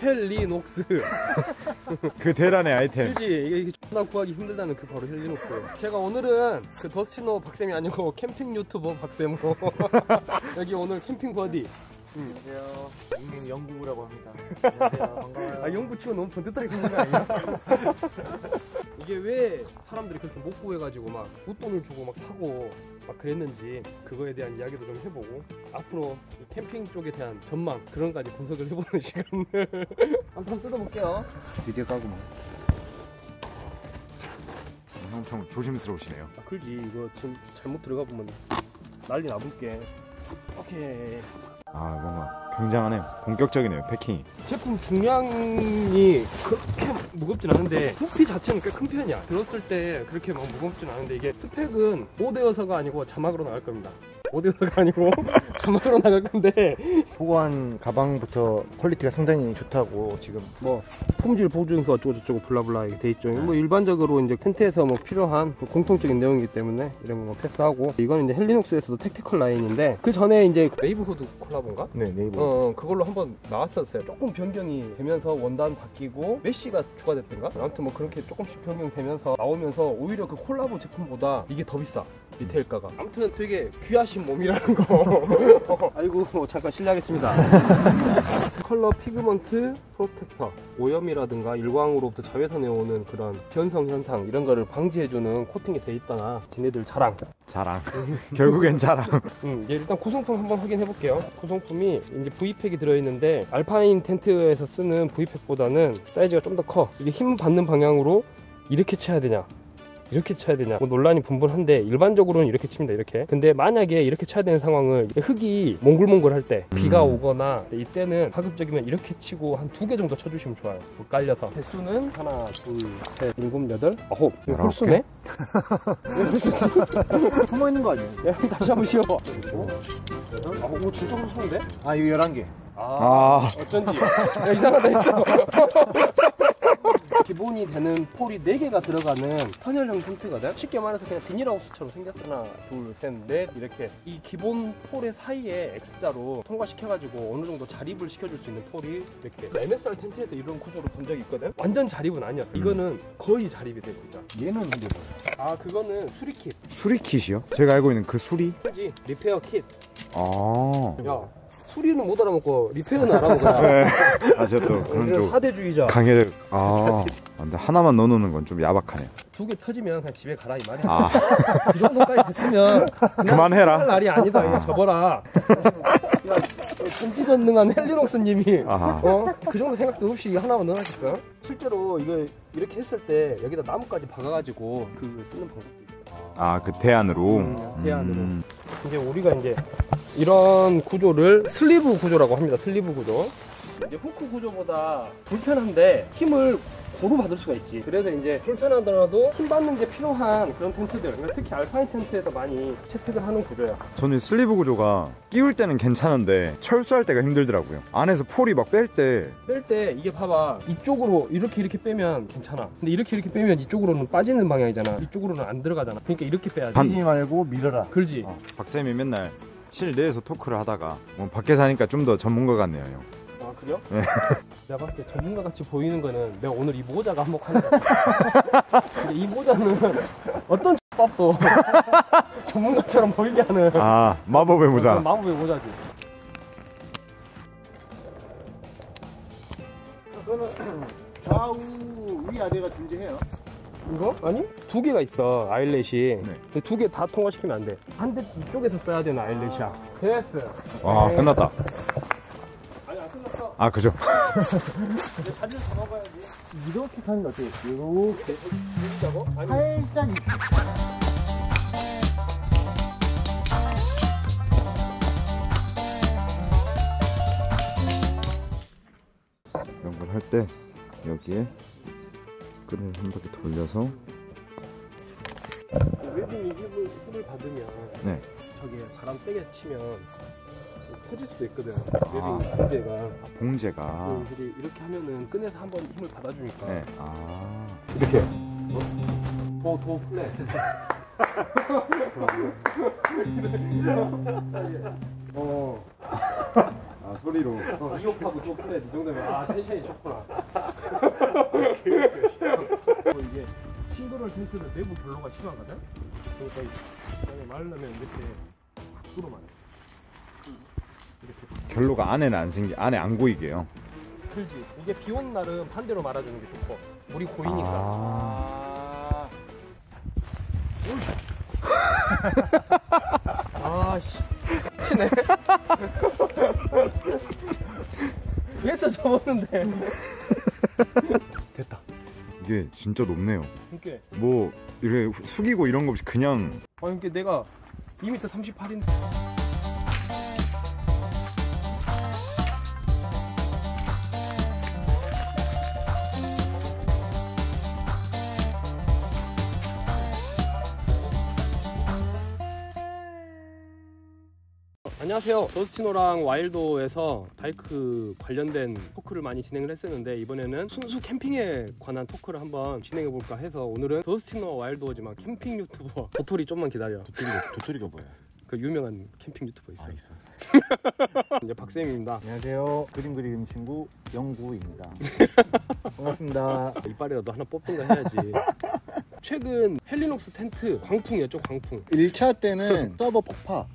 헬리녹스. 그 대란의 아이템. 그지? 이게 존나 구하기 힘들다는 그 바로 헬리녹스. 제가 오늘은 그 더스티노 박쌤이 아니고 캠핑 유튜버 박쌤으로 여기 오늘 캠핑 버디. 안녕하세요. 닉네임 영구라고 합니다. 안녕하세요. 반가워요. 아, 영구 치고 너무 번듯하게 생긴 거 아니야? 이게 왜 사람들이 그렇게 못 구해가지고 막 웃돈을 주고 막 사고 막 그랬는지 그거에 대한 이야기도 좀 해보고 앞으로 이 캠핑 쪽에 대한 전망 그런 까지 분석을 해보는 시간을 한번 뜯어볼게요. 드디어 까구만. 엄청 조심스러우시네요. 아, 그지. 이거 지금 잘못 들어가 보면 난리 나볼게. 오케이. 아, 뭔가 굉장하네요. 본격적이네요, 패킹이. 제품 중량이 그렇게 무겁진 않은데 부피 자체는 꽤 큰 편이야. 들었을 때 그렇게 막 무겁진 않은데 이게 스펙은 5대여서가 아니고 자막으로 나갈 겁니다. 5대여서가 아니고 자막으로 나갈 건데 보관 가방부터 퀄리티가 상당히 좋다고 지금 뭐 품질 보증서 어쩌고저쩌고 블라블라 이렇게 돼 있죠. 뭐 일반적으로 이제 텐트에서 뭐 필요한 뭐 공통적인 내용이기 때문에 이런 거 뭐 패스하고 이건 이제 헬리녹스에서도 택티컬 라인인데 그 전에 이제 네이버후드 콜라보인가? 네, 네이버. 그걸로 한번 나왔었어요. 조금 변경이 되면서 원단 바뀌고 메쉬가 추가됐던가? 아무튼 뭐 그렇게 조금씩 변경되면서 나오면서 오히려 그 콜라보 제품보다 이게 더 비싸. 리테일가가. 아무튼 되게 귀하신 몸이라는 거. 아이고 잠깐 실례하겠습니다. 컬러 피그먼트 프로텍터, 오염이라든가 일광으로부터 자외선에 오는 그런 변성 현상 이런 거를 방지해주는 코팅이 돼 있다나 지네들 자랑. 결국엔 자랑. 이제 일단 구성품 한번 확인해 볼게요. 구성품이 이제 V팩이 들어있는데 알파인 텐트에서 쓰는 V팩보다는 사이즈가 좀 더 커. 이게 힘 받는 방향으로 이렇게 쳐야 되냐 이렇게 쳐야 되냐 뭐 논란이 분분한데 일반적으로는 이렇게 칩니다. 이렇게. 근데 만약에 이렇게 쳐야 되는 상황을 흙이 몽글몽글 할 때 비가 오거나 이때는 가급적이면 이렇게 치고 한 2개 정도 쳐주시면 좋아요. 깔려서. 개수는 하나, 둘, 셋, 일곱, 여덟, 아홉. 이거 홀수네? 숨어 있는 거 아니에요? 야, 다시 한번 쉬어. 오, 진짜 홀수인데? 아, 이거 11개. 어쩐지. 야, 이상하다 했어. 기본이 되는 폴이 4개가 들어가는 선열형 텐트거든? 쉽게 말해서 그냥 비닐하우스처럼 생겼어. 하나, 둘, 셋, 넷 이렇게 이 기본 폴의 사이에 X자로 통과시켜가지고 어느 정도 자립을 시켜줄 수 있는 폴이 이렇게 MSR 텐트에서 이런 구조를 본 적이 있거든? 완전 자립은 아니었어. 이거는 거의 자립이 됐습니다. 얘는 근데 뭐야? 아, 그거는 수리킷. 수리킷이요? 제가 알고 있는 그 수리? 그지? 리페어 킷. 아. 야, 수리는 못 알아먹고 리페어는 알아먹어야. 네. 아, 제가 또 그런 쪽 사대주의자. 강해. 근데 하나만 넣어놓는 건 좀 야박하네요. 2개 터지면 그냥 집에 가라 이 말이야. 이 정도까지 됐으면 그만해라. 할 날이 아니다. 이거 접어라. 야, 전지전능한 헬리녹스님이 그 정도 생각도 없이 이거 하나만 넣어놨겠어? 실제로 이거 이렇게 했을 때 여기다 나무까지 박아가지고 그 쓰는 방법도 있어. 그 대안으로. 대안으로. 이제 우리가 이제 이런 구조를 슬리브 구조라고 합니다. 슬리브 구조. 이제 후크 구조보다 불편한데 힘을 고루 받을 수가 있지. 그래서 이제 불편하더라도 힘 받는 게 필요한 그런 텐트들, 그러니까 특히 알파인 텐트에서 많이 채택을 하는 구조야. 저는 슬리브 구조가 끼울 때는 괜찮은데 철수할 때가 힘들더라고요. 안에서 폴이 막 뺄 때 이게 봐봐, 이쪽으로 이렇게 빼면 괜찮아. 근데 이렇게 빼면 이쪽으로는 빠지는 방향이잖아. 이쪽으로는 안 들어가잖아. 그러니까 이렇게 빼야지. 하지 말고 밀어라. 그렇지. 박쌤이 맨날 실내에서 토크를 하다가 뭐 밖에서 하니까 좀 더 전문가 같네요, 형. 아, 그래요? 네. 내가 봤을 때 전문가 같이 보이는 거는 내가 오늘 이 모자가 한몫하는 거야. 근데 이 모자는 어떤 X밥도 전문가처럼 보이게 하는 마법의 모자. 마법의 모자지. 그러면 좌우 위아래가 존재해요? 이거? 아니? 2개가 있어, 아일렛이. 네. 근데 2개 다 통과시키면 안 돼. 한 대 이쪽에서 써야 되는 아일렛이야. 됐어. 끝났다. 아니, 안 끝났어. 그죠. 이제 자리를 잡아봐야지. 이렇게 하는 거 어때요? 이렇게. 여기자고? 아니. 살짝 이런 걸 할 때 여기에 끈을 한 바퀴 돌려서 웨빙이 힘을 받으면 네. 저게 바람 세게 치면 터질 수도 있거든. 웨빙 봉제가. 봉제가. 근데 이렇게 하면은 끈에서 한번 힘을 받아주니까. 네. 이렇게. 도 플랫. 아 소리로. 이옥하고 또 플랫 이 정도면 아 텐션이 좋구나. 이게 싱글월 텐트는 내부 결로가 심하거든. 그러니까 만약에 말르면 이렇게 밖으로만 해. 이렇게 결로가 안에는 안에 안 고이게요. 그렇지. 이게 비 오는 날은 반대로 말아주는 게 좋고 물이 고이니까. 아. 아씨 치네. 위에서 접었는데 됐다. 이게 진짜 높네요. 이게 뭐 이렇게 숙이고 이런 거 없이 그냥. 이게 내가 2m 38인데. 안녕하세요. 더스티노랑 와일도에서 바이크 관련된 토크를 많이 진행을 했었는데 이번에는 순수 캠핑에 관한 토크를 한번 진행해 볼까 해서 오늘은 더스티노와 와일도지만 캠핑 유튜버 도토리 좀만 기다려. 도토리가 뭐야? 그 유명한 캠핑 유튜버 있어. 있어. 이제 박쌤입니다. 안녕하세요. 그림 그리는 친구 영구입니다. 반갑습니다. 이빨이라도 하나 뽑든가 해야지. 최근 헬리녹스 텐트 광풍이었죠, 광풍. 1차 때는 서버 폭파.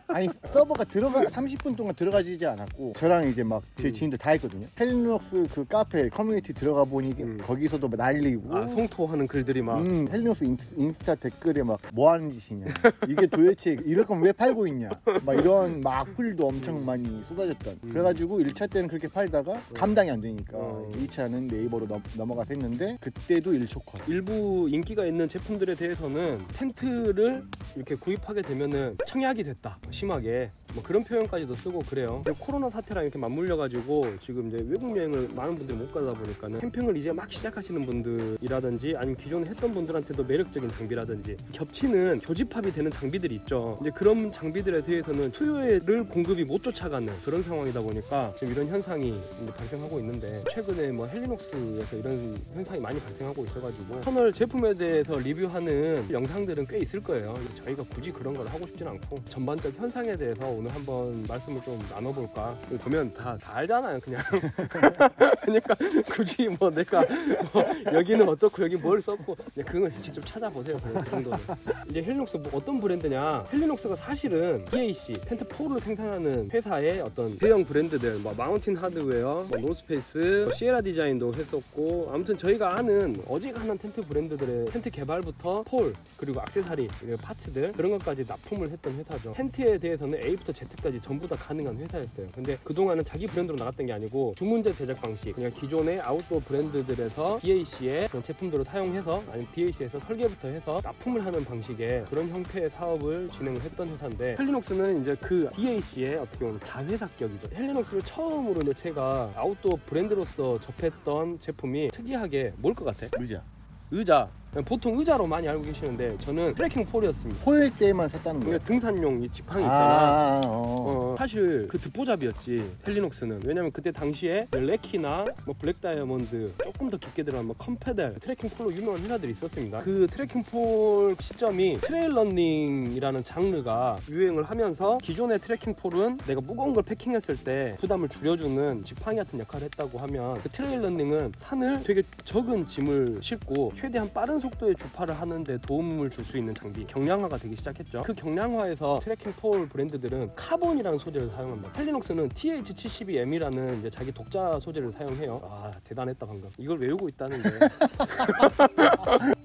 아니 서버가 30분 동안 들어가지지 않았고 저랑 이제 막 제 지인들 다 했거든요. 헬리녹스 그 카페 커뮤니티 들어가 보니 거기서도 막 난리고 아, 성토하는 글들이 막 헬리녹스 인스타 댓글에 막 뭐 하는 짓이냐, 이게 도대체 이럴 거면 왜 팔고 있냐, 막 이런 막 풀도 엄청 많이 쏟아졌던. 그래가지고 1차 때는 그렇게 팔다가 감당이 안 되니까 2차는 네이버로 넘어가서 했는데 그때도 1초 컷. 일부 인기가 있는 제품들에 대해서는 텐트를 이렇게 구입하게 되면은 청약이 됐다, 심하게 뭐 그런 표현까지도 쓰고 그래요. 코로나 사태랑 이렇게 맞물려 가지고 지금 이제 외국 여행을 많은 분들이 못 가다 보니까는 캠핑을 이제 막 시작하시는 분들이라든지 아니면 기존에 했던 분들한테도 매력적인 장비라든지 겹치는 교집합이 되는 장비들이 있죠. 이제 그런 장비들에 대해서는 수요를 공급이 못 쫓아가는 그런 상황이다 보니까 지금 이런 현상이 이제 발생하고 있는데, 최근에 뭐 헬리녹스에서 이런 현상이 많이 발생하고 있어가지고 터널 제품에 대해서 리뷰하는 영상들은 꽤 있을 거예요. 저희가 굳이 그런 걸 하고 싶진 않고 전반적 현상에 대해서 오늘 한번 말씀을 좀 나눠볼까. 보면 다 알잖아요, 그냥. 그러니까 굳이 뭐 내가 뭐 여기는 어떻고 여기 뭘 썼고 그런 걸 직접 찾아보세요. 그 정도는. 이제 헬리녹스 뭐 어떤 브랜드냐? 헬리녹스가 사실은 DAC 텐트 폴을 생산하는 회사의 어떤 대형 브랜드들, 뭐 마운틴 하드웨어, 뭐 노스페이스, 뭐 시에라 디자인도 했었고, 아무튼 저희가 아는 어지간한 텐트 브랜드들의 텐트 개발부터 폴 그리고 액세서리 그리고 파츠들 그런 것까지 납품을 했던 회사죠. 텐트에 대해서는 A부터 Z까지 전부 다 가능한 회사였어요. 근데 그동안은 자기 브랜드로 나갔던 게 아니고 주문제 제작 방식, 그냥 기존의 아웃도어 브랜드들에서 DAC의 그런 제품들을 사용해서, 아니면 DAC에서 설계부터 해서 납품을 하는 방식의 그런 형태의 사업을 진행을 했던 회사인데, 헬리녹스는 이제 그 DAC의 어떻게 보면 자회사격이죠. 헬리녹스를 처음으로 이제 제가 아웃도어 브랜드로서 접했던 제품이 특이하게 뭘 것 같아? 의자. 보통 의자로 많이 알고 계시는데 저는 트레킹 폴이었습니다. 폴 때만 샀다는 거야? 등산용 이 지팡이 있잖아. 사실 그 듣보잡이었지, 헬리녹스는. 왜냐면 그때 당시에 레키나 뭐 블랙 다이아몬드, 조금 더 깊게 들어가면 뭐 컴페델, 트레킹 폴로 유명한 회사들이 있었습니다. 그 트레킹 폴 시점이 트레일 러닝이라는 장르가 유행을 하면서, 기존의 트레킹 폴은 내가 무거운 걸 패킹했을 때 부담을 줄여주는 지팡이 같은 역할을 했다고 하면, 그 트레일 러닝은 산을 되게 적은 짐을 싣고 최대한 빠른 속도의 주파를 하는데 도움을 줄 수 있는 장비, 경량화가 되기 시작했죠. 그 경량화에서 트레킹 폴 브랜드들은 카본이라는 소재를 사용합니다. 헬리녹스는 TH72M이라는 이제 자기 독자 소재를 사용해요. 아, 대단했다 방금. 이걸 외우고 있다는 게.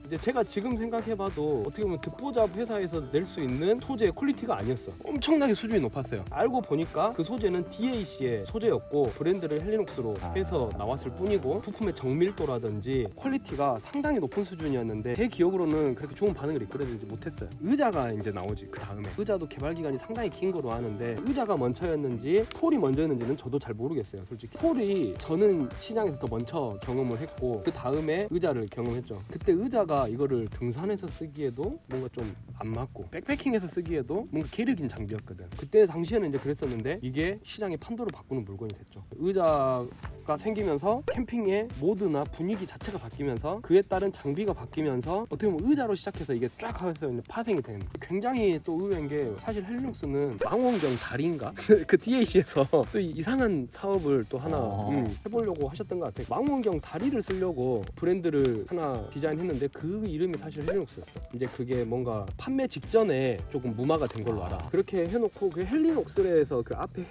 이제 제가 지금 생각해봐도 어떻게 보면 듣보잡 회사에서 낼 수 있는 소재의 퀄리티가 아니었어. 엄청나게 수준이 높았어요. 알고 보니까 그 소재는 DAC의 소재였고 브랜드를 헬리녹스로 해서 나왔을 뿐이고, 부품의 정밀도라든지 퀄리티가 상당히 높은 수준이었는데 제 기억으로는 그렇게 좋은 반응을 이끌어내지 못했어요. 의자가 이제 나오지. 그 다음에 의자도 개발 기간이 상당히 긴 거로 아는데, 의자가 먼저였는지 폴이 먼저였는지는 저도 잘 모르겠어요, 솔직히. 폴이 저는 시장에서 더 먼저 경험을 했고, 그 다음에 의자를 경험했죠. 그때 의자가 이거를 등산해서 쓰기에도 뭔가 좀 안 맞고, 백패킹해서 쓰기에도 뭔가 게으르긴 장비였거든. 그때 당시에는 이제 그랬었는데 이게 시장의 판도를 바꾸는 물건이 됐죠. 의자가 헬리녹스가 생기면서 캠핑의 모드나 분위기 자체가 바뀌면서 그에 따른 장비가 바뀌면서 어떻게 보면 의자로 시작해서 이게 쫙 하면서 파생이 된 굉장히 또 의외인 게 사실 헬리녹스는 망원경 다리인가? 그 DAC에서 또 이상한 사업을 또 하나 해보려고 하셨던 것 같아요. 망원경 다리를 쓰려고 브랜드를 하나 디자인했는데 그 이름이 사실 헬리녹스였어. 이제 그게 뭔가 판매 직전에 조금 무마가 된 걸로 알아. 그렇게 해놓고 그 헬리녹스에서 그 앞에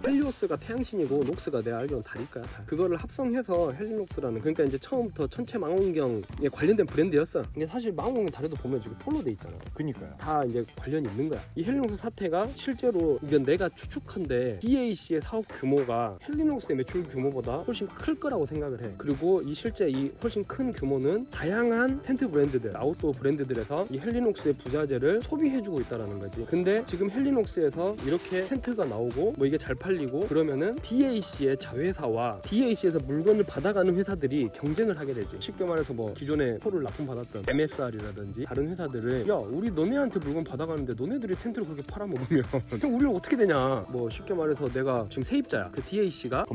헬리오스가 태양신이고 녹스가 내가 알기로는 다리일까요? 그거를 합성해서 헬리녹스라는, 그러니까 이제 처음부터 전체 망원경에 관련된 브랜드였어. 이게 사실 망원경 다리도 보면 지금 폴로 돼 있잖아. 그니까요. 다 이제 관련이 있는 거야. 이 헬리녹스 사태가 실제로 이건 내가 추측한데 DAC의 사업 규모가 헬리녹스의 매출 규모보다 훨씬 클 거라고 생각을 해. 그리고 이 실제 이 훨씬 큰 규모는 다양한 텐트 브랜드들, 아웃도어 브랜드들에서 이 헬리녹스의 부자재를 소비해주고 있다라는 거지. 근데 지금 헬리녹스에서 이렇게 텐트가 나오고 뭐 이게 잘 팔리고 그러면은 DAC의 자회사와 DAC에서 물건을 받아가는 회사들이 경쟁을 하게 되지. 쉽게 말해서 뭐 기존에 폴을 납품받았던 MSR이라든지 다른 회사들을 야 우리 너네한테 물건 받아가는데 너네들이 텐트를 그렇게 팔아먹으면 그럼 우리는 어떻게 되냐. 뭐 쉽게 말해서 내가 지금 세입자야. 그 DAC가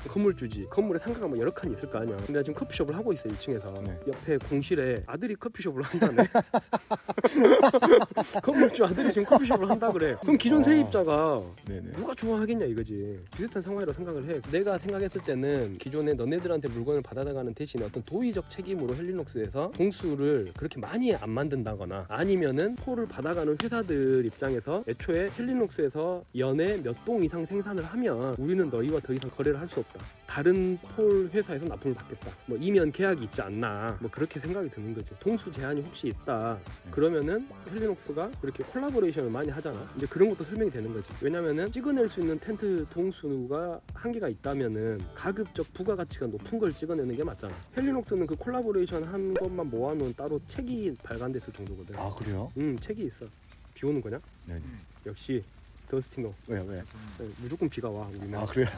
건물주지. 건물에 상가가 뭐 여러 칸이 있을 거 아니야. 근데 내가 지금 커피숍을 하고 있어 1층에서. 네. 옆에 공실에 아들이 커피숍을 한다네. 건물주 아들이 지금 커피숍을 한다 그래. 그럼 기존 세입자가 누가 좋아하겠냐 이거지. 비슷한 상황이라고 생각을 해. 내가 생각했을 때는 기존에 너네들한테 물건을 받아가는 대신에 어떤 도의적 책임으로 헬리녹스에서 동수를 그렇게 많이 안 만든다거나 아니면은 폴을 받아가는 회사들 입장에서 애초에 헬리녹스에서 연에 몇 동 이상 생산을 하면 우리는 너희와 더 이상 거래를 할 수 없다. 다른 폴 회사에서 납품을 받겠다. 뭐 이면 계약이 있지 않나. 뭐 그렇게 생각이 드는 거죠. 동수 제한이 혹시 있다. 그러면은 헬리녹스가 그렇게 콜라보레이션을 많이 하잖아. 이제 그런 것도 설명이 되는 거지. 왜냐면은 찍어낼 수 있는 텐트 동수가 한계가 있다면은 가급적 부가가치가 높은 걸 찍어내는 게 맞잖아. 헬리녹스는 그 콜라보레이션 한 것만 모아놓은 따로 책이 발간됐을 정도거든. 아 그래요? 책이 있어. 비 오는 거냐? 네. 역시 더스티노. 왜? 네, 무조건 비가 와 우리는. 아 그래요?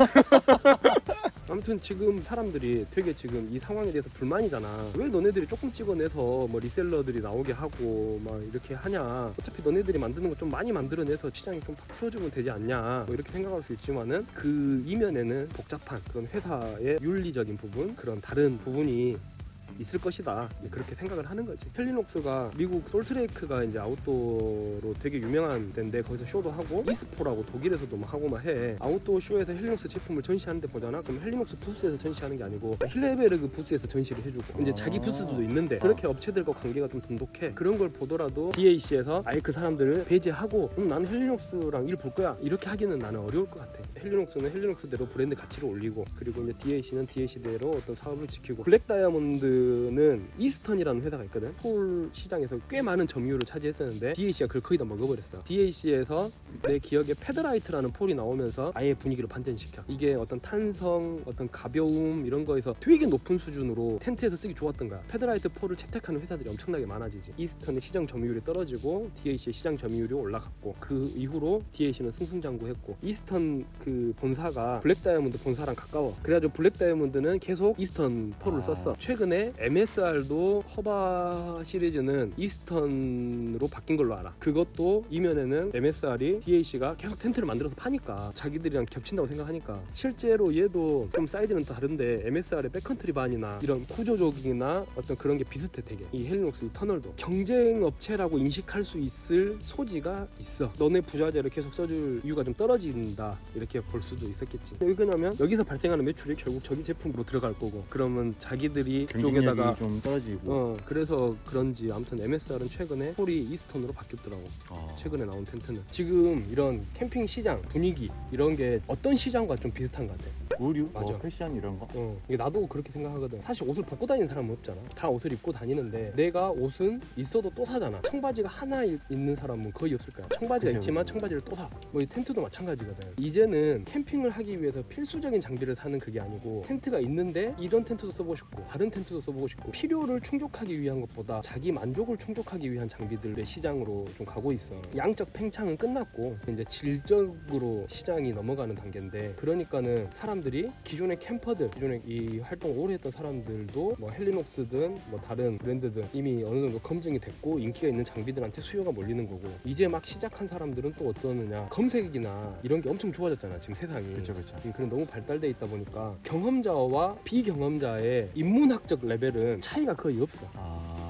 아무튼 지금 사람들이 되게 지금 이 상황에 대해서 불만이잖아. 왜 너네들이 조금 찍어내서 뭐 리셀러들이 나오게 하고 막 이렇게 하냐. 어차피 너네들이 만드는 거 좀 많이 만들어내서 시장이 좀 다 풀어주면 되지 않냐. 뭐 이렇게 생각할 수 있지만은 그 이면에는 복잡한 그런 회사의 윤리적인 부분, 그런 다른 부분이 있을 것이다. 그렇게 생각을 하는 거지. 헬리녹스가 미국 솔트레이크가 이제 아웃도어로 되게 유명한 데인데 거기서 쇼도 하고 이스포라고 독일에서도 막 하고 막 해. 아웃도어 쇼에서 헬리녹스 제품을 전시하는데 보잖아. 그럼 헬리녹스 부스에서 전시하는 게 아니고 힐레베르그 부스에서 전시를 해주고 이제 자기 부스도 있는데 그렇게 업체들과 관계가 좀 돈독해. 그런 걸 보더라도 DAC에서 아예 그 사람들을 배제하고 나는 헬리녹스랑 일 볼 거야 이렇게 하기는 나는 어려울 것 같아. 헬리녹스는 헬리녹스대로 브랜드 가치를 올리고 그리고 이제 DAC는 DAC대로 어떤 사업을 지키고 블랙 다이아몬드는 이스턴이라는 회사가 있거든. 폴 시장에서 꽤 많은 점유율을 차지했었는데 DAC가 그걸 거의 다 먹어버렸어. DAC에서 내 기억에 패드라이트라는 폴이 나오면서 아예 분위기를 반전시켜. 이게 어떤 탄성, 어떤 가벼움 이런 거에서 되게 높은 수준으로 텐트에서 쓰기 좋았던 거야. 패드라이트 폴을 채택하는 회사들이 엄청나게 많아지지. 이스턴의 시장 점유율이 떨어지고 DAC의 시장 점유율이 올라갔고 그 이후로 DAC는 승승장구했고 이스턴 그 본사가 블랙 다이아몬드 본사랑 가까워. 그래가지고 블랙 다이아몬드는 계속 이스턴 폴을 썼어. 최근에 MSR도 허바 시리즈는 이스턴으로 바뀐 걸로 알아. 그것도 이면에는 MSR이 DAC가 계속 텐트를 만들어서 파니까 자기들이랑 겹친다고 생각하니까 실제로 얘도 좀 사이즈는 다른데 MSR의 백컨트리 반이나 이런 구조적이나 어떤 그런 게 비슷해. 되게 이 헬리녹스 이 터널도 경쟁 업체라고 인식할 수 있을 소지가 있어. 너네 부자재를 계속 써줄 이유가 좀 떨어진다 이렇게 볼 수도 있었겠지. 왜 그러냐면 여기서 발생하는 매출이 결국 저기 제품으로 들어갈 거고 그러면 자기들이 그쪽에다가 좀 떨어지고 그래서 그런지 아무튼 MSR은 최근에 폴이 이스턴으로 바뀌었더라고. 최근에 나온 텐트는 지금 이런 캠핑 시장 분위기 이런 게 어떤 시장과 좀 비슷한 것 같아. 의류, 맞아. 패션 이런 거. 이게 나도 그렇게 생각하거든. 사실 옷을 벗고 다니는 사람은 없잖아. 다 옷을 입고 다니는데 내가 옷은 있어도 또 사잖아. 청바지가 하나 있는 사람은 거의 없을 거야. 청바지가 그쵸, 있지만 그쵸. 청바지를 또 사. 뭐 이 텐트도 마찬가지거든. 이제는 캠핑을 하기 위해서 필수적인 장비를 사는 그게 아니고 텐트가 있는데 이런 텐트도 써보고 싶고 다른 텐트도 써보고 싶고 필요를 충족하기 위한 것보다 자기 만족을 충족하기 위한 장비들의 시장으로 좀 가고 있어. 양적 팽창은 끝났고 이제 질적으로 시장이 넘어가는 단계인데 그러니까는 사람들이 기존의 캠퍼들, 기존에 이 활동을 오래 했던 사람들도 뭐 헬리녹스든 뭐 다른 브랜드든 이미 어느 정도 검증이 됐고 인기가 있는 장비들한테 수요가 몰리는 거고 이제 막 시작한 사람들은 또 어떠느냐. 검색이나 이런 게 엄청 좋아졌잖아. 지금 세상이. 그렇죠. 그런 너무 발달돼 있다 보니까 경험자와 비경험자의 인문학적 레벨은 차이가 거의 없어.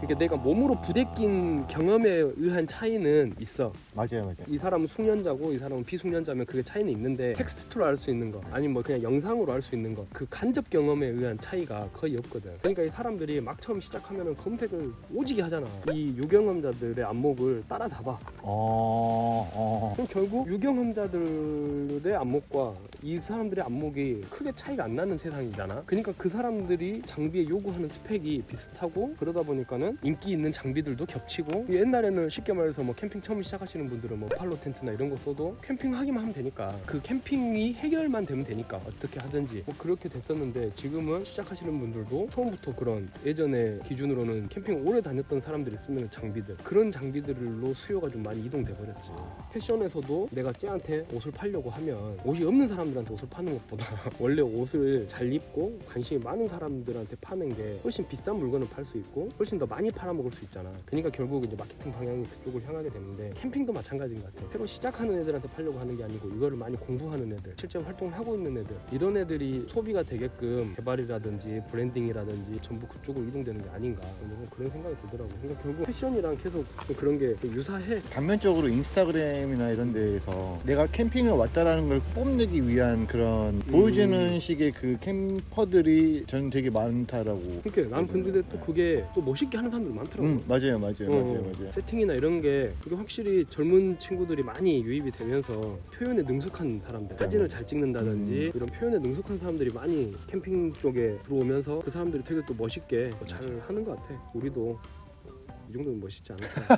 그러니까 내가 몸으로 부대낀 경험에 의한 차이는 있어. 맞아요. 이 사람은 숙련자고 이 사람은 비숙련자면 그게 차이는 있는데 텍스트로 알 수 있는 거 아니면 뭐 그냥 영상으로 알 수 있는 거 그 간접 경험에 의한 차이가 거의 없거든. 그러니까 이 사람들이 막 처음 시작하면은 검색을 오지게 하잖아. 이 유경험자들의 안목을 따라잡아. 그럼 결국 유경험자들의 안목과 이 사람들의 안목이 크게 차이가 안 나는 세상이잖아. 그러니까 그 사람들이 장비에 요구하는 스펙이 비슷하고 그러다 보니까는 인기 있는 장비들도 겹치고 옛날에는 쉽게 말해서 뭐 캠핑 처음 시작하시는 분들은 뭐 팔로 텐트나 이런 거 써도 캠핑하기만 하면 되니까 그 캠핑이 해결만 되면 되니까 어떻게 하든지 뭐 그렇게 됐었는데 지금은 시작하시는 분들도 처음부터 그런 예전에 기준으로는 캠핑 오래 다녔던 사람들이 쓰는 장비들 그런 장비들로 수요가 좀 많이 이동돼 버렸지. 패션에서도 내가 쟤한테 옷을 팔려고 하면 옷이 없는 사람들한테 옷을 파는 것보다 원래 옷을 잘 입고 관심이 많은 사람들한테 파는 게 훨씬 비싼 물건을 팔 수 있고 훨씬 더 많이 팔아먹을 수 있잖아. 그러니까 결국 이제 마케팅 방향이 그쪽을 향하게 되는데 캠핑도 마찬가지인 것 같아. 새로 시작하는 애들한테 팔려고 하는 게 아니고 이거를 많이 공부하는 애들 실제로 활동을 하고 있는 애들 이런 애들이 소비가 되게끔 개발이라든지 브랜딩이라든지 전부 그쪽으로 이동되는 게 아닌가 그런 생각이 들더라고. 그러니까 결국 패션이랑 계속 그런 게 유사해. 단면적으로 인스타그램이나 이런 데에서 내가 캠핑을 왔다라는 걸 뽐내기 위한 그런 보여주는 식의 그 캠퍼들이 저는 되게 많다라고. 그러니까 난 근데 또 그게 또 멋있게 하는 사람들 많더라고. 맞아요. 세팅이나 이런 게 그게 확실히 젊은 친구들이 많이 유입이 되면서 표현에 능숙한 사람들 사진을 잘 찍는다든지 이런 표현에 능숙한 사람들이 많이 캠핑 쪽에 들어오면서 그 사람들이 되게 또 멋있게 잘 하는 것 같아. 우리도 이 정도면 멋있지 않을까.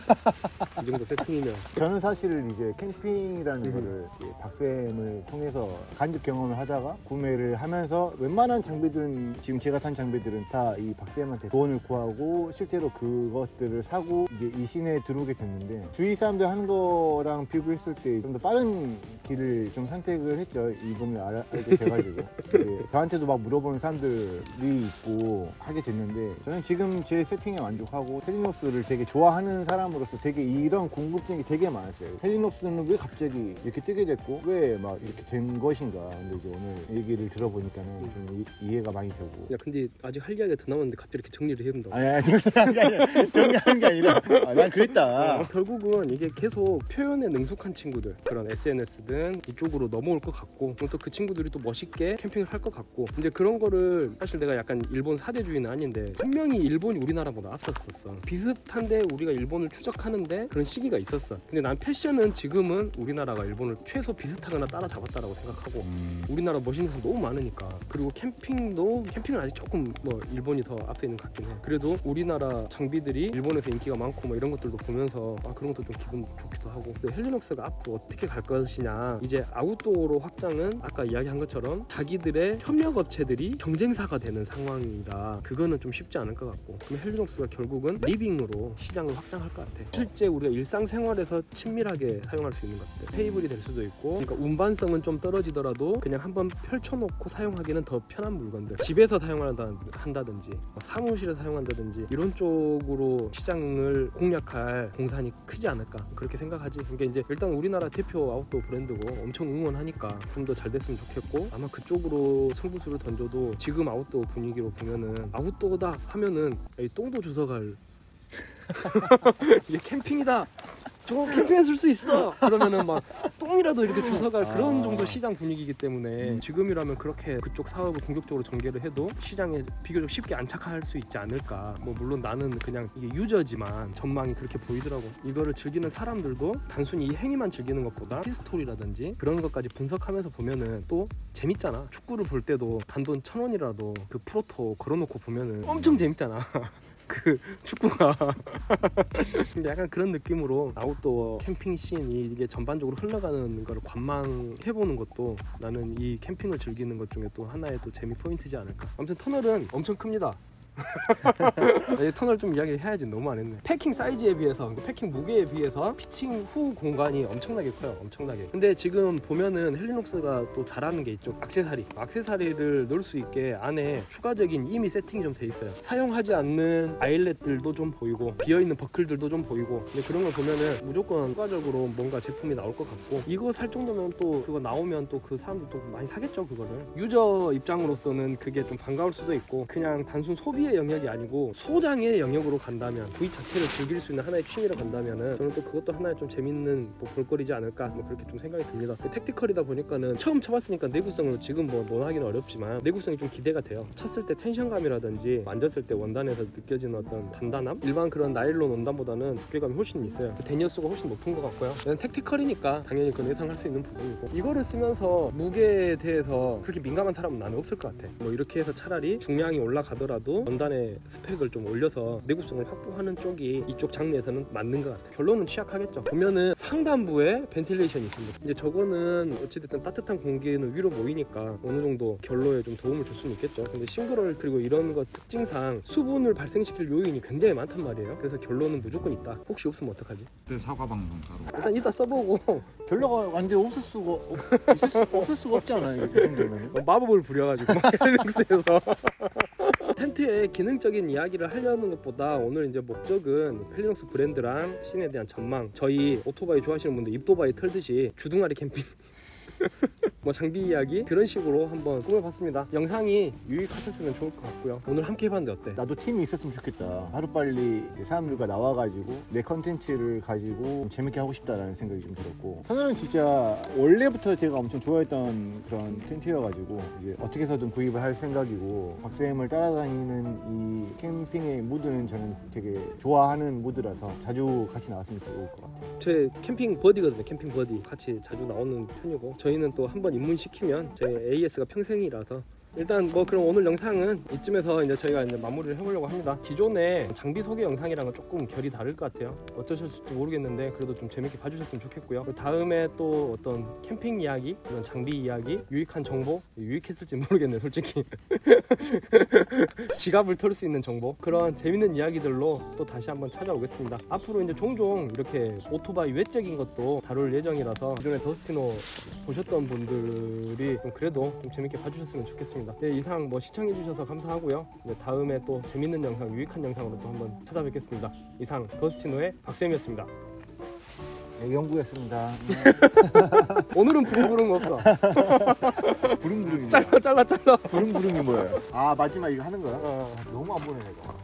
이 정도 세팅이면. 저는 사실 이제 캠핑이라는 거를 박쌤을 통해서 간접 경험을 하다가 구매를 하면서 웬만한 장비들은 지금 제가 산 장비들은 다 이 박쌤한테 조언을 구하고 실제로 그것들을 사고 이제 이 씬에 들어오게 됐는데 주위 사람들 하는 거랑 비교했을 때 좀 더 빠른 길을 좀 선택을 했죠. 이분을 알게 돼가지고 저한테도 막 물어보는 사람들이 있고 하게 됐는데 저는 지금 제 세팅에 만족하고 헬리녹스를 되게 좋아하는 사람으로서 되게 이런 궁금증이 되게 많았어요. 헬리녹스는 왜 갑자기 이렇게 뜨게 됐고 왜 막 이렇게 된 것인가. 근데 이제 오늘 얘기를 들어보니까는 좀 이해가 많이 되고. 야 근데 아직 할 이야기가 더 남았는데 갑자기 이렇게 정리를 해본다고. 아니 정리하는 게 아니라 난 그랬다. 결국은 이게 계속 표현에 능숙한 친구들 그런 SNS든 이쪽으로 넘어올 것 같고 또 그 친구들이 또 멋있게 캠핑을 할 것 같고 근데 그런 거를 사실 내가 약간 일본 사대주의는 아닌데 분명히 일본이 우리나라보다 앞섰었어. 비슷한데 우리가 일본을 추적하는데 그런 시기가 있었어. 근데 난 패션은 지금은 우리나라가 일본을 최소 비슷하거나 따라잡았다라고 생각하고 우리나라 멋있는 사람 너무 많으니까. 그리고 캠핑은 아직 조금 뭐 일본이 더 앞서 있는 것 같긴 해. 그래도 우리나라 장비들이 일본에서 인기가 많고 뭐 이런 것들도 보면서 그런 것도 좀 기분 좋기도 하고. 근데 헬리녹스가 앞으로 어떻게 갈 것이냐. 이제 아웃도어로 확장은 아까 이야기한 것처럼 자기들의 협력 업체들이 경쟁사가 되는 상황이라 그거는 좀 쉽지 않을 것 같고. 그럼 헬리녹스가 결국은 리빙으로 시장을 확장할 것 같아. 실제 우리가 일상생활에서 친밀하게 사용할 수 있는 것들 테이블이 될 수도 있고 그러니까 운반성은 좀 떨어지더라도 그냥 한번 펼쳐놓고 사용하기는 더 편한 물건들 집에서 사용한다든지 사무실에서 사용한다든지 이런 쪽으로 시장을 공략할 공산이 크지 않을까 그렇게 생각하지. 그러니까 이제 일단 우리나라 대표 아웃도어 브랜드고 엄청 응원하니까 좀 더 잘 됐으면 좋겠고 아마 그쪽으로 승부수를 던져도 지금 아웃도어 분위기로 보면은 아웃도어다 하면은 똥도 주워갈 이게 캠핑이다 저거 캠핑에 쓸 수 있어 그러면은 막 똥이라도 이렇게 주워갈 그런 정도 시장 분위기이기 때문에 지금이라면 그렇게 그쪽 사업을 공격적으로 전개를 해도 시장에 비교적 쉽게 안착할 수 있지 않을까. 뭐 물론 나는 그냥 이게 유저지만 전망이 그렇게 보이더라고. 이거를 즐기는 사람들도 단순히 이 행위만 즐기는 것보다 히스토리라든지 그런 것까지 분석하면서 보면은 또 재밌잖아. 축구를 볼 때도 단돈 1,000원이라도 그 프로토 걸어놓고 보면은 엄청 재밌잖아. 그 축구가 근데 약간 그런 느낌으로 아웃도어 캠핑 씬이 이게 전반적으로 흘러가는 걸 관망해보는 것도 나는 이 캠핑을 즐기는 것 중에 또 하나의 또 재미 포인트지 않을까. 아무튼 터널은 엄청 큽니다. 이 터널 좀 이야기해야지. 너무 안 했네. 패킹 사이즈에 비해서, 패킹 무게에 비해서 피칭 후 공간이 엄청나게 커요. 엄청나게. 근데 지금 보면은 헬리녹스가 또 잘하는 게 이쪽 액세서리를 넣을 수 있게 안에 추가적인 이미 세팅이 좀 돼 있어요. 사용하지 않는 아일렛들도 좀 보이고 비어있는 버클들도 좀 보이고. 근데 그런 걸 보면은 무조건 추가적으로 뭔가 제품이 나올 것 같고, 이거 살 정도면 또 그거 나오면 또 그 사람들 또 많이 사겠죠. 그거를 유저 입장으로서는 그게 좀 반가울 수도 있고, 그냥 단순 소비의 영역이 아니고 소장의 영역으로 간다면, V 자체를 즐길 수 있는 하나의 취미로 간다면은 저는 또 그것도 하나의 좀 재밌는 뭐 볼거리지 않을까, 뭐 그렇게 좀 생각이 듭니다. 택티컬이다 보니까는 처음 쳐봤으니까 내구성을 지금 뭐 논하기는 어렵지만 내구성이 좀 기대가 돼요. 쳤을 때 텐션감이라든지 만졌을 때 원단에서 느껴지는 어떤 단단함, 일반 그런 나일론 원단보다는 두께감이 훨씬 있어요. 데니어수가 훨씬 높은 것 같고요. 택티컬이니까 당연히 그건 예상할 수 있는 부분이고, 이거를 쓰면서 무게에 대해서 그렇게 민감한 사람은 나는 없을 것 같아. 뭐 이렇게 해서 차라리 중량이 올라가더라도 원단의 스펙을 좀 올려서 내구성을 확보하는 쪽이 이쪽 장르에서는 맞는 것 같아. 결론은 취약하겠죠. 보면은 상단부에 벤틸레이션이 있습니다. 이제 저거는 어찌됐든 따뜻한 공기는 위로 모이니까 어느 정도 결로에 좀 도움을 줄 수는 있겠죠. 근데 싱글월 그리고 이런 것 특징상 수분을 발생시킬 요인이 굉장히 많단 말이에요. 그래서 결론은 무조건 있다. 혹시 없으면 어떡하지? 사과 방송 따로. 일단 이따 써보고 결과가 완전 없을 수가 없지 않아요? 이 정도면. 마법을 부려가지고 헬리녹스에서 텐트의 기능적인 이야기를 하려는 것보다 오늘 이제 목적은 헬리녹스 브랜드랑 씬에 대한 전망, 저희 오토바이 좋아하시는 분들 입도바이 털듯이 주둥아리 캠핑 뭐 장비 이야기 그런 식으로 한번 꾸며봤습니다. 영상이 유익하셨으면 좋을 것 같고요. 오늘 함께 해봤는데 어때? 나도 팀이 있었으면 좋겠다. 하루빨리 사람들과 나와가지고 내 컨텐츠를 가지고 재밌게 하고 싶다라는 생각이 좀 들었고, 터널은 진짜 원래부터 제가 엄청 좋아했던 그런 텐트여가지고 이제 어떻게 해서든 구입을 할 생각이고, 박쌤을 따라다니는 이 캠핑의 무드는 저는 되게 좋아하는 무드라서 자주 같이 나왔으면 좋을 것 같아요. 제 캠핑 버디거든요. 캠핑 버디 같이 자주 나오는 편이고, 저희는 또 한번 입문시키면 저희 AS가 평생이라서 일단 뭐 그럼 오늘 영상은 이쯤에서 이제 저희가 이제 마무리를 해보려고 합니다. 기존의 장비 소개 영상이랑은 조금 결이 다를 것 같아요. 어쩌실지 모르겠는데 그래도 좀 재밌게 봐주셨으면 좋겠고요. 다음에 또 어떤 캠핑 이야기, 이런 장비 이야기, 유익한 정보, 유익했을지 모르겠네 솔직히. 지갑을 털 수 있는 정보, 그런 재밌는 이야기들로 또 다시 한번 찾아오겠습니다. 앞으로 이제 종종 이렇게 오토바이 외적인 것도 다룰 예정이라서 기존에 더스티노 보셨던 분들이 좀 그래도 좀 재밌게 봐주셨으면 좋겠습니다. 네, 이상 뭐 시청해주셔서 감사하고요. 네, 다음에 또 재밌는 영상, 유익한 영상으로 또 한번 찾아뵙겠습니다. 이상 더스티노의 박쌤이었습니다. 네, 영구였습니다. 오늘은 부릉부릉 없어. 부릉부릉이 잘라. 부릉부릉이 뭐예요? 아 마지막 이거 하는 거야? 너무 안 보네 내가.